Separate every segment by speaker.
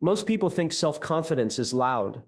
Speaker 1: Most people think self-confidence is loud,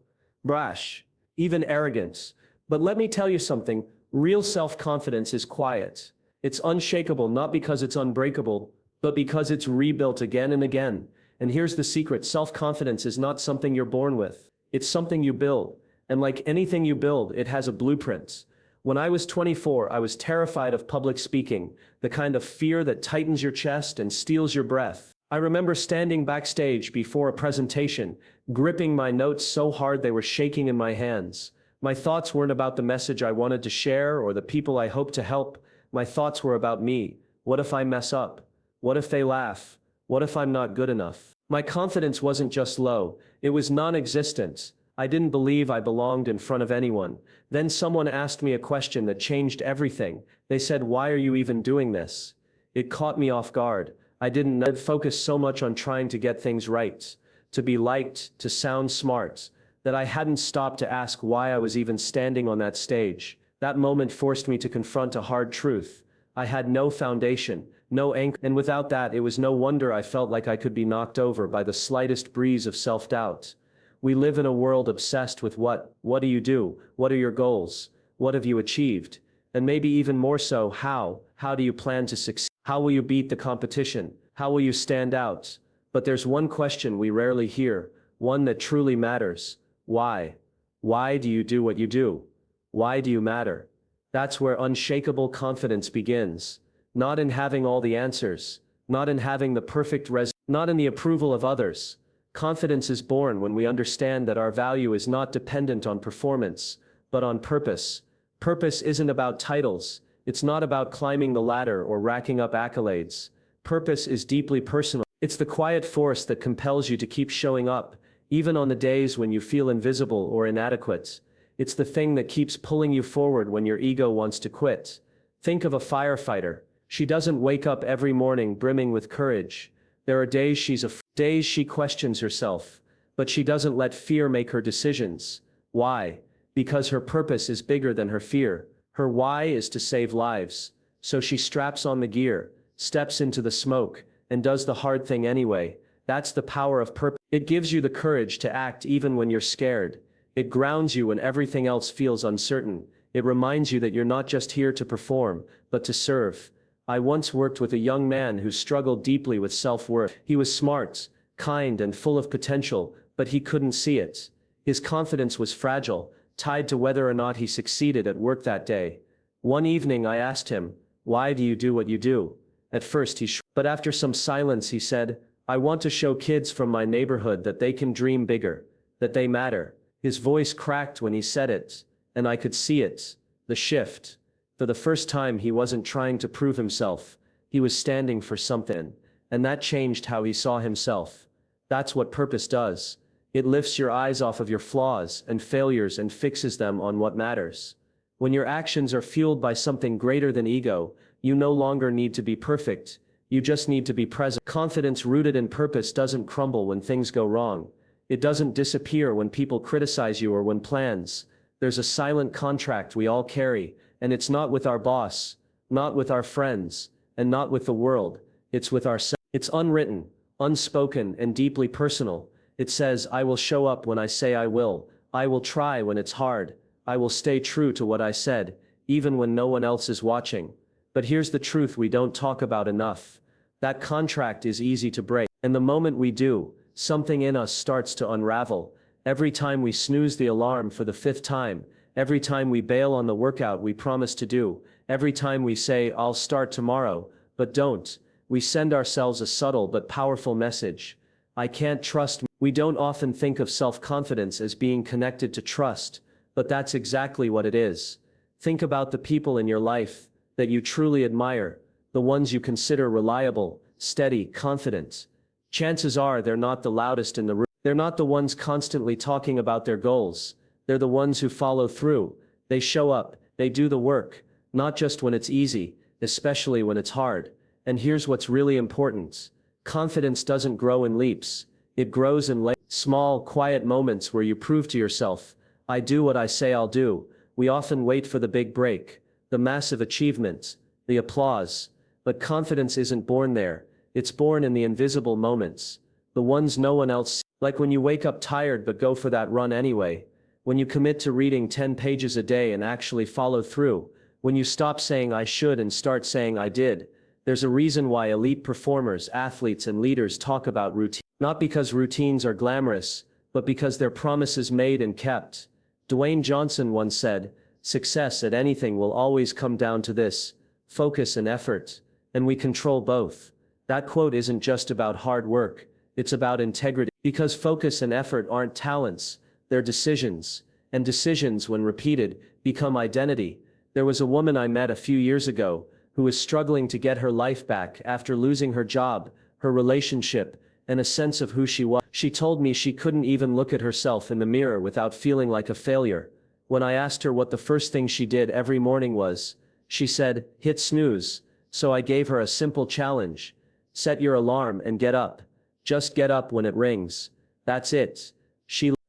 Speaker 1: brash, even arrogance. But let me tell you something, real self-confidence is quiet. It's unshakable not because it's unbreakable, but because it's rebuilt again and again. And here's the secret, self-confidence is not something you're born with. It's something you build. And like anything you build, it has a blueprint. When I was 24, I was terrified of public speaking, the kind of fear that tightens your chest and steals your breath. I remember standing backstage before a presentation, gripping my notes so hard they were shaking in my hands. My thoughts weren't about the message I wanted to share or the people I hoped to help. My thoughts were about me. What if I mess up? What if they laugh? What if I'm not good enough? My confidence wasn't just low, it was non-existent. I didn't believe I belonged in front of anyone. Then someone asked me a question that changed everything. They said, "Why are you even doing this?" It caught me off guard. I didn't focus so much on trying to get things right, to be liked, to sound smart, that I hadn't stopped to ask why I was even standing on that stage. That moment forced me to confront a hard truth. I had no foundation, no anchor, and without that, it was no wonder I felt like I could be knocked over by the slightest breeze of self-doubt. We live in a world obsessed with what do you do? What are your goals? What have you achieved? And maybe even more so, how do you plan to succeed? How will you beat the competition? How will you stand out? But there's one question we rarely hear, one that truly matters. Why? Why do you do what you do? Why do you matter? That's where unshakable confidence begins. Not in having all the answers, not in having the perfect not in the approval of others. Confidence is born when we understand that our value is not dependent on performance, but on purpose. Purpose isn't about titles. It's not about climbing the ladder or racking up accolades. Purpose is deeply personal. It's the quiet force that compels you to keep showing up, even on the days when you feel invisible or inadequate. It's the thing that keeps pulling you forward when your ego wants to quit. Think of a firefighter. She doesn't wake up every morning brimming with courage. There are days days she questions herself, but she doesn't let fear make her decisions. Why? Because her purpose is bigger than her fear. Her why is to save lives. So she straps on the gear, steps into the smoke, and does the hard thing anyway. That's the power of purpose. It gives you the courage to act even when you're scared. It grounds you when everything else feels uncertain. It reminds you that you're not just here to perform, but to serve. I once worked with a young man who struggled deeply with self-worth. He was smart, kind, and full of potential, but he couldn't see it. His confidence was fragile, tied to whether or not he succeeded at work that day. One evening I asked him, "Why do you do what you do?" At first but after some silence he said, "I want to show kids from my neighborhood that they can dream bigger, that they matter." His voice cracked when he said it, and I could see it, the shift. For the first time he wasn't trying to prove himself, he was standing for something, and that changed how he saw himself. That's what purpose does. It lifts your eyes off of your flaws and failures and fixes them on what matters. When your actions are fueled by something greater than ego, you no longer need to be perfect, you just need to be present. Confidence rooted in purpose doesn't crumble when things go wrong. It doesn't disappear when people criticize you or when plans. There's a silent contract we all carry, and it's not with our boss, not with our friends, and not with the world. It's with ourselves. It's unwritten, unspoken, and deeply personal. It says, "I will show up when I say I will. I will try when it's hard. I will stay true to what I said, even when no one else is watching." But here's the truth we don't talk about enough. That contract is easy to break, and the moment we do, something in us starts to unravel. Every time we snooze the alarm for the 5th time, every time we bail on the workout we promised to do, every time we say, "I'll start tomorrow," but don't, we send ourselves a subtle but powerful message. I can't trust me. We don't often think of self-confidence as being connected to trust, but that's exactly what it is. Think about the people in your life that you truly admire, the ones you consider reliable, steady, confident. Chances are they're not the loudest in the room. They're not the ones constantly talking about their goals. They're the ones who follow through. They show up, they do the work, not just when it's easy, especially when it's hard. And here's what's really important. Confidence doesn't grow in leaps. It grows in small, quiet moments where you prove to yourself, "I do what I say I'll do." We often wait for the big break, the massive achievement, the applause. But confidence isn't born there. It's born in the invisible moments. The ones no one else sees. Like when you wake up tired but go for that run anyway. When you commit to reading 10 pages a day and actually follow through. When you stop saying I should and start saying I did. There's a reason why elite performers, athletes, and leaders talk about routine. Not because routines are glamorous, but because they're promises made and kept. Dwayne Johnson once said, "Success at anything will always come down to this: focus and effort. And we control both." That quote isn't just about hard work, it's about integrity. Because focus and effort aren't talents, they're decisions. And decisions, when repeated, become identity. There was a woman I met a few years ago who was struggling to get her life back after losing her job, her relationship, and a sense of who she was. She told me she couldn't even look at herself in the mirror without feeling like a failure. When I asked her what the first thing she did every morning was, she said, "Hit snooze." So I gave her a simple challenge. Set your alarm and get up. Just get up when it rings. That's it.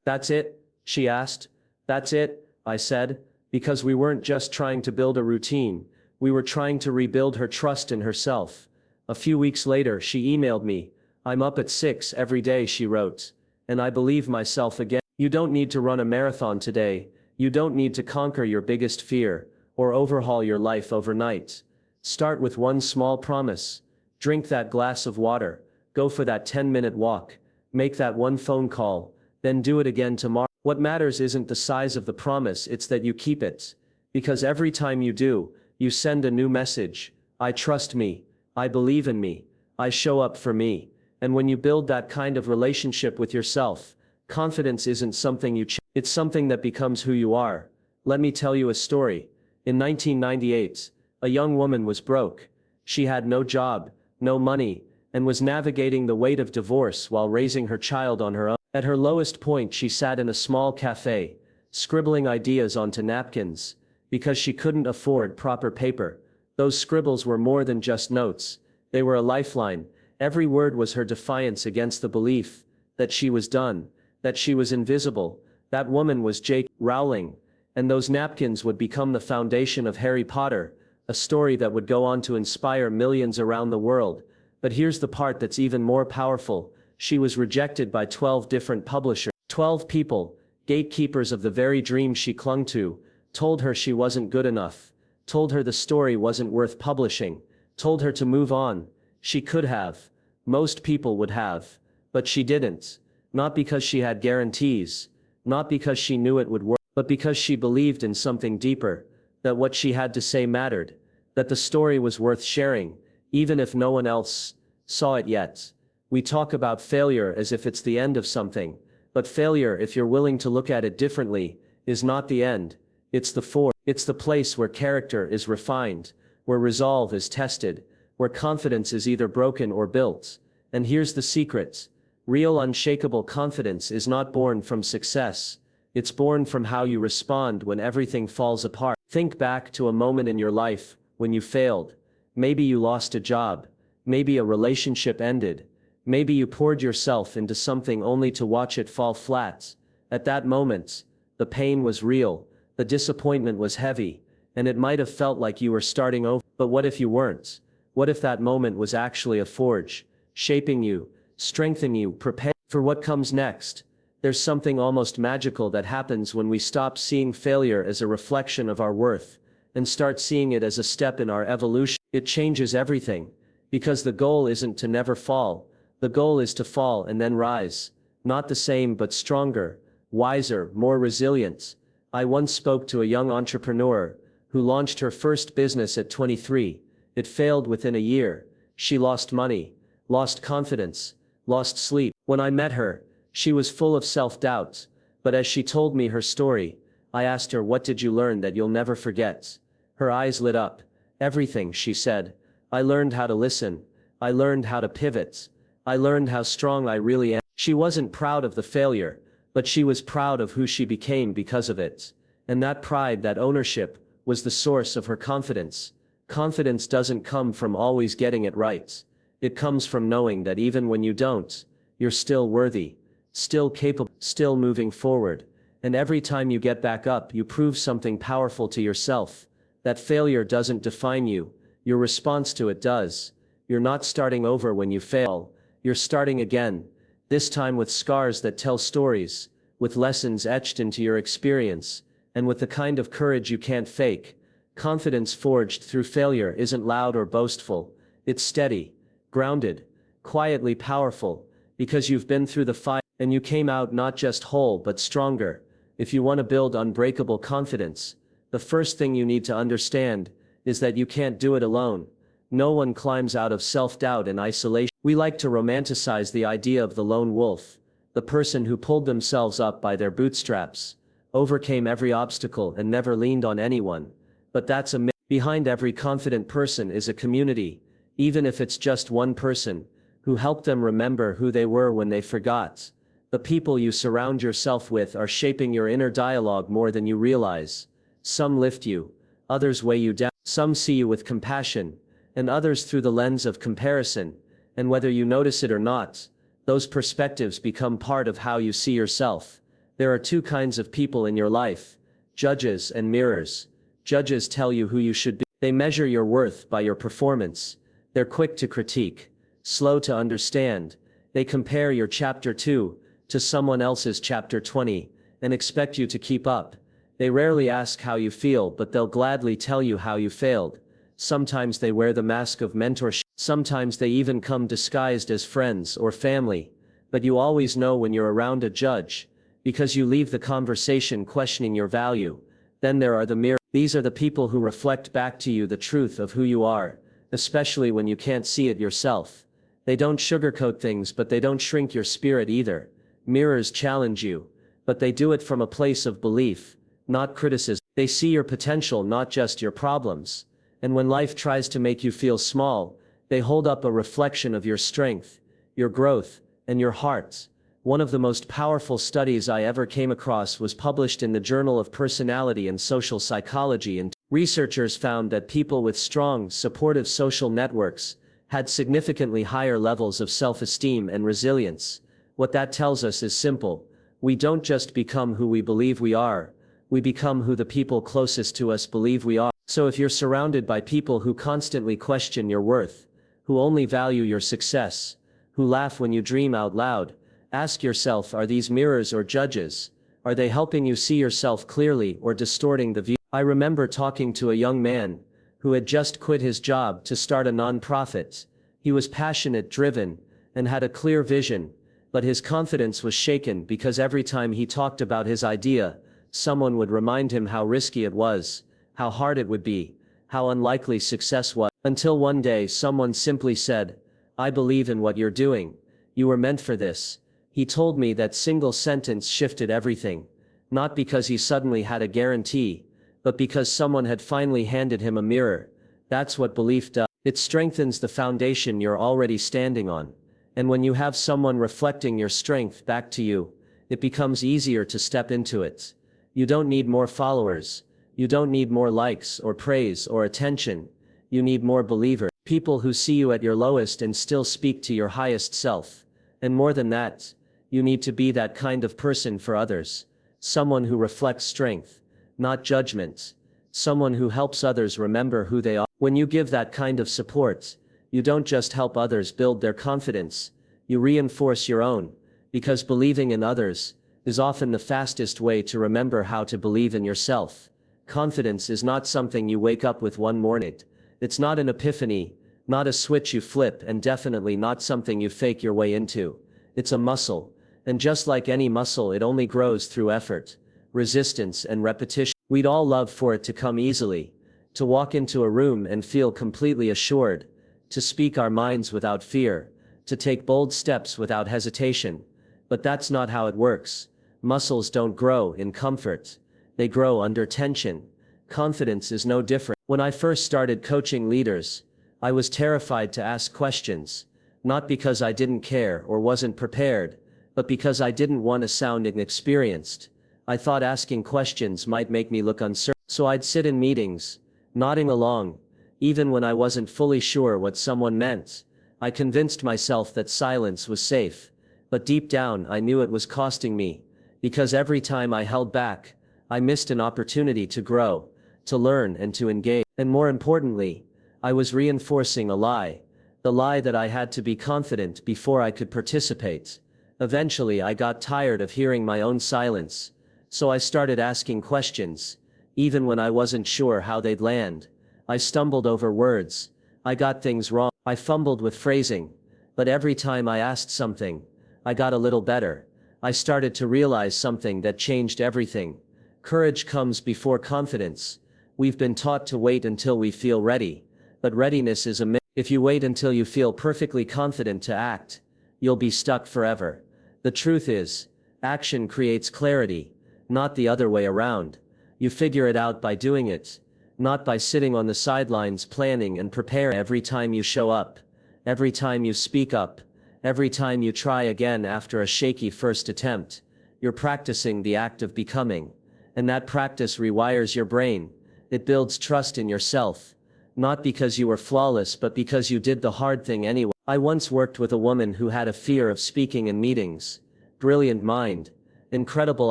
Speaker 1: That's it? She asked. That's it, I said, because we weren't just trying to build a routine, we were trying to rebuild her trust in herself. A few weeks later, she emailed me. "I'm up at 6 every day," she wrote. "And I believe myself again." You don't need to run a marathon today. You don't need to conquer your biggest fear, or overhaul your life overnight. Start with one small promise. Drink that glass of water. Go for that 10-minute walk. Make that one phone call. Then do it again tomorrow. What matters isn't the size of the promise, it's that you keep it. Because every time you do, you send a new message. I trust me. I believe in me. I show up for me. And when you build that kind of relationship with yourself, confidence isn't something you change. It's something that becomes who you are. Let me tell you a story. In 1998, a young woman was broke. She had no job, no money, and was navigating the weight of divorce while raising her child on her own. At her lowest point, she sat in a small cafe, scribbling ideas onto napkins, because she couldn't afford proper paper. Those scribbles were more than just notes. They were a lifeline. Every word was her defiance against the belief that she was done, that she was invisible. That woman was J.K. Rowling, and those napkins would become the foundation of Harry Potter, a story that would go on to inspire millions around the world. But here's the part that's even more powerful. She was rejected by 12 different publishers. 12 people, gatekeepers of the very dream she clung to, told her she wasn't good enough, told her the story wasn't worth publishing, told her to move on. She could have. Most people would have. But she didn't. Not because she had guarantees, not because she knew it would work, but because she believed in something deeper, that what she had to say mattered, that the story was worth sharing, even if no one else saw it yet. We talk about failure as if it's the end of something, but failure, if you're willing to look at it differently, is not the end. It's the place where character is refined, where resolve is tested, where confidence is either broken or built. And here's the secret. Real unshakable confidence is not born from success. It's born from how you respond when everything falls apart. Think back to a moment in your life when you failed. Maybe you lost a job. Maybe a relationship ended. Maybe you poured yourself into something only to watch it fall flat. At that moment, the pain was real, the disappointment was heavy, and it might have felt like you were starting over. But what if you weren't? What if that moment was actually a forge, shaping you, strengthening you, preparing for what comes next? There's something almost magical that happens when we stop seeing failure as a reflection of our worth, and start seeing it as a step in our evolution. It changes everything. Because the goal isn't to never fall. The goal is to fall and then rise. Not the same but stronger, wiser, more resilient. I once spoke to a young entrepreneur who launched her first business at 23. It failed within a year. She lost money, lost confidence, lost sleep. When I met her, she was full of self-doubt. But as she told me her story, I asked her, "What did you learn that you'll never forget?" Her eyes lit up. "Everything," she said. "I learned how to listen. I learned how to pivot. I learned how strong I really am." She wasn't proud of the failure, but she was proud of who she became because of it. And that pride, that ownership, was the source of her confidence. Confidence doesn't come from always getting it right. It comes from knowing that even when you don't, you're still worthy, still capable, still moving forward. And every time you get back up, you prove something powerful to yourself. That failure doesn't define you. Your response to it does. You're not starting over when you fail. You're starting again. This time with scars that tell stories, with lessons etched into your experience, and with the kind of courage you can't fake. Confidence forged through failure isn't loud or boastful, it's steady, grounded, quietly powerful, because you've been through the fight, and you came out not just whole but stronger. If you want to build unbreakable confidence, the first thing you need to understand is that you can't do it alone. No one climbs out of self-doubt and isolation. We like to romanticize the idea of the lone wolf, the person who pulled themselves up by their bootstraps, overcame every obstacle and never leaned on anyone. But that's a myth. Behind every confident person is a community, even if it's just one person, who helped them remember who they were when they forgot. The people you surround yourself with are shaping your inner dialogue more than you realize. Some lift you, others weigh you down. Some see you with compassion, and others through the lens of comparison. And whether you notice it or not, those perspectives become part of how you see yourself. There are two kinds of people in your life: judges and mirrors. Judges tell you who you should be. They measure your worth by your performance. They're quick to critique, slow to understand. They compare your chapter 2 to someone else's chapter 20 and expect you to keep up. They rarely ask how you feel, but they'll gladly tell you how you failed. Sometimes they wear the mask of mentorship. Sometimes they even come disguised as friends or family. But you always know when you're around a judge, because you leave the conversation questioning your value. Then there are the mirrors. These are the people who reflect back to you the truth of who you are, especially when you can't see it yourself. They don't sugarcoat things, but they don't shrink your spirit either. Mirrors challenge you, but they do it from a place of belief, not criticism. They see your potential, not just your problems. And when life tries to make you feel small, they hold up a reflection of your strength, your growth, and your heart. One of the most powerful studies I ever came across was published in the Journal of Personality and Social Psychology, and researchers found that people with strong, supportive social networks had significantly higher levels of self-esteem and resilience. What that tells us is simple: we don't just become who we believe we are, we become who the people closest to us believe we are. So if you're surrounded by people who constantly question your worth, who only value your success, who laugh when you dream out loud, ask yourself, are these mirrors or judges? Are they helping you see yourself clearly or distorting the view? I remember talking to a young man who had just quit his job to start a nonprofit. He was passionate, driven, and had a clear vision, but his confidence was shaken because every time he talked about his idea, someone would remind him how risky it was, how hard it would be, how unlikely success was. Until one day someone simply said, "I believe in what you're doing. You were meant for this." He told me that single sentence shifted everything, not because he suddenly had a guarantee, but because someone had finally handed him a mirror. That's what belief does. It strengthens the foundation you're already standing on. And when you have someone reflecting your strength back to you, it becomes easier to step into it. You don't need more followers. You don't need more likes or praise or attention. You need more believers. People who see you at your lowest and still speak to your highest self. And more than that, you need to be that kind of person for others. Someone who reflects strength, not judgment. Someone who helps others remember who they are. When you give that kind of support, you don't just help others build their confidence, you reinforce your own, because believing in others is often the fastest way to remember how to believe in yourself. Confidence is not something you wake up with one morning. It's not an epiphany, not a switch you flip, and definitely not something you fake your way into. It's a muscle, and just like any muscle, it only grows through effort, resistance, and repetition. We'd all love for it to come easily, to walk into a room and feel completely assured, to speak our minds without fear, to take bold steps without hesitation. But that's not how it works. Muscles don't grow in comfort. They grow under tension. Confidence is no different. When I first started coaching leaders, I was terrified to ask questions, not because I didn't care or wasn't prepared, but because I didn't want to sound inexperienced. I thought asking questions might make me look uncertain. So I'd sit in meetings, nodding along, even when I wasn't fully sure what someone meant. I convinced myself that silence was safe, but deep down I knew it was costing me, because every time I held back, I missed an opportunity to grow, to learn, and to engage. And more importantly, I was reinforcing a lie, the lie that I had to be confident before I could participate. Eventually, I got tired of hearing my own silence, so I started asking questions, even when I wasn't sure how they'd land. I stumbled over words. I got things wrong. I fumbled with phrasing. But every time I asked something, I got a little better. I started to realize something that changed everything. Courage comes before confidence. We've been taught to wait until we feel ready, but readiness is a myth. If you wait until you feel perfectly confident to act, you'll be stuck forever. The truth is, action creates clarity, not the other way around. You figure it out by doing it, not by sitting on the sidelines planning and preparing. Every time you show up, every time you speak up, every time you try again after a shaky first attempt, you're practicing the act of becoming. And that practice rewires your brain. It builds trust in yourself, not because you were flawless but because you did the hard thing anyway. I once worked with a woman who had a fear of speaking in meetings. Brilliant mind, incredible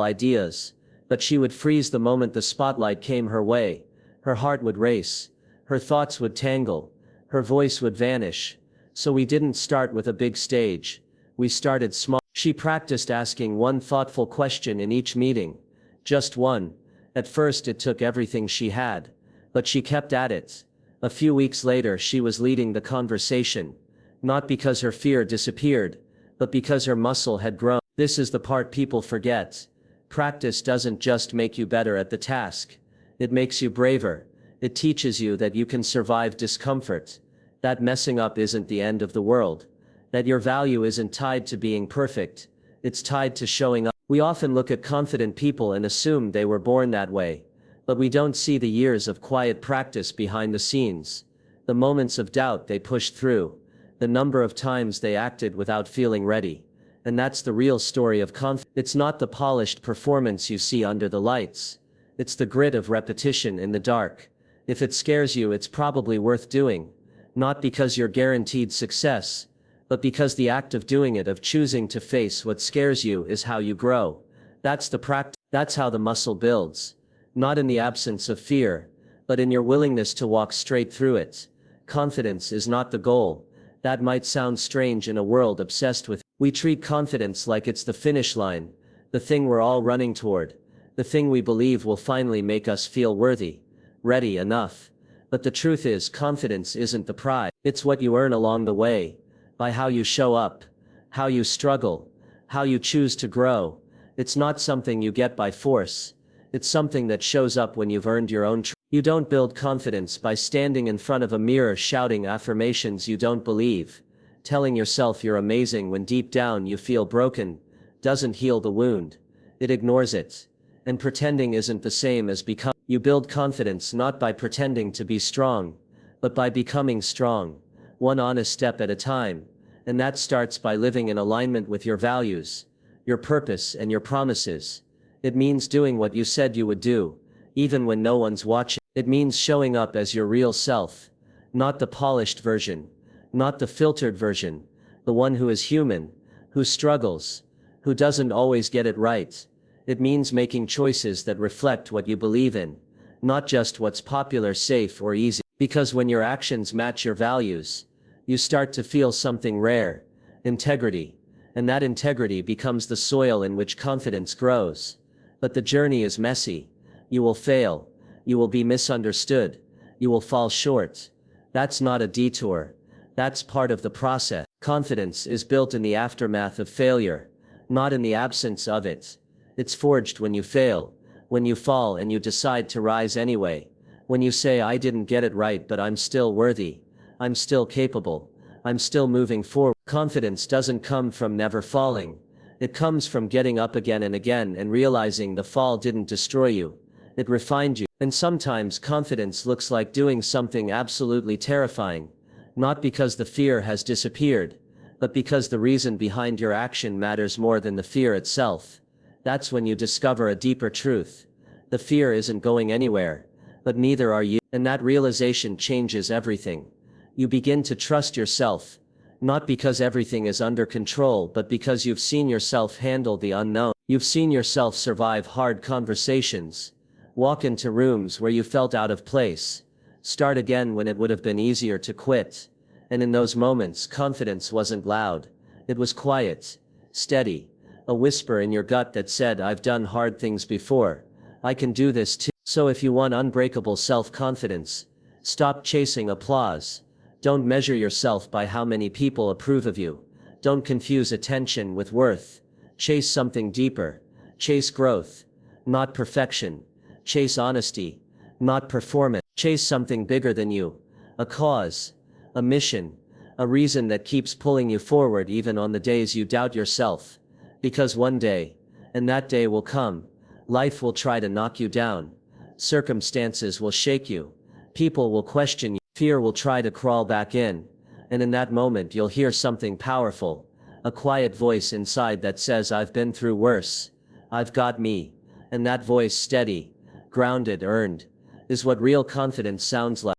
Speaker 1: ideas, but she would freeze the moment the spotlight came her way. Her heart would race, her thoughts would tangle, her voice would vanish. So we didn't start with a big stage. We started small. She practiced asking one thoughtful question in each meeting. Just one. At first it took everything she had, but she kept at it. A few weeks later she was leading the conversation. Not because her fear disappeared, but because her muscle had grown. This is the part people forget. Practice doesn't just make you better at the task. It makes you braver. It teaches you that you can survive discomfort. That messing up isn't the end of the world. That your value isn't tied to being perfect. It's tied to showing up. We often look at confident people and assume they were born that way. But we don't see the years of quiet practice behind the scenes. The moments of doubt they pushed through. The number of times they acted without feeling ready. And that's the real story of confidence. It's not the polished performance you see under the lights. It's the grit of repetition in the dark. If it scares you, it's probably worth doing. Not because you're guaranteed success, but because the act of doing it, of choosing to face what scares you, is how you grow. That's the practice. That's how the muscle builds. Not in the absence of fear, but in your willingness to walk straight through it. Confidence is not the goal. That might sound strange in a world obsessed with. We treat confidence like it's the finish line, the thing we're all running toward, the thing we believe will finally make us feel worthy, ready enough. But the truth is, confidence isn't the prize. It's what you earn along the way, by how you show up, how you struggle, how you choose to grow. It's not something you get by force. It's something that shows up when you've earned your own. You don't build confidence by standing in front of a mirror shouting affirmations you don't believe. Telling yourself you're amazing when deep down you feel broken doesn't heal the wound. It ignores it. And pretending isn't the same as becoming. You build confidence not by pretending to be strong, but by becoming strong, one honest step at a time. And that starts by living in alignment with your values, your purpose, and your promises. It means doing what you said you would do, even when no one's watching. It means showing up as your real self, not the polished version, not the filtered version, the one who is human, who struggles, who doesn't always get it right. It means making choices that reflect what you believe in, not just what's popular, safe, or easy. Because when your actions match your values, you start to feel something rare, integrity, and that integrity becomes the soil in which confidence grows. But the journey is messy. You will fail. You will be misunderstood. You will fall short. That's not a detour. That's part of the process. Confidence is built in the aftermath of failure, not in the absence of it. It's forged when you fail, when you fall and you decide to rise anyway. When you say, I didn't get it right, but I'm still worthy. I'm still capable. I'm still moving forward. Confidence doesn't come from never falling. It comes from getting up again and again and realizing the fall didn't destroy you. It refined you. And sometimes confidence looks like doing something absolutely terrifying. Not because the fear has disappeared, but because the reason behind your action matters more than the fear itself. That's when you discover a deeper truth. The fear isn't going anywhere, but neither are you. And that realization changes everything. You begin to trust yourself, not because everything is under control, but because you've seen yourself handle the unknown. You've seen yourself survive hard conversations, walk into rooms where you felt out of place, start again when it would have been easier to quit. And in those moments, confidence wasn't loud. It was quiet,
Speaker 2: steady. A whisper in your gut that said, I've done hard things before. I can do this too. So if you want unbreakable self-confidence, stop chasing applause. Don't measure yourself by how many people approve of you. Don't confuse attention with worth. Chase something deeper. Chase growth, not perfection. Chase honesty, not performance. Chase something bigger than you. A cause, a mission, a reason that keeps pulling you forward even on the days you doubt yourself. Because one day, and that day will come, life will try to knock you down. Circumstances will shake you. People will question you. Fear will try to crawl back in. And in that moment you'll hear something powerful. A quiet voice inside that says, I've been through worse. I've got me. And that voice, steady, grounded, earned, is what real confidence sounds like.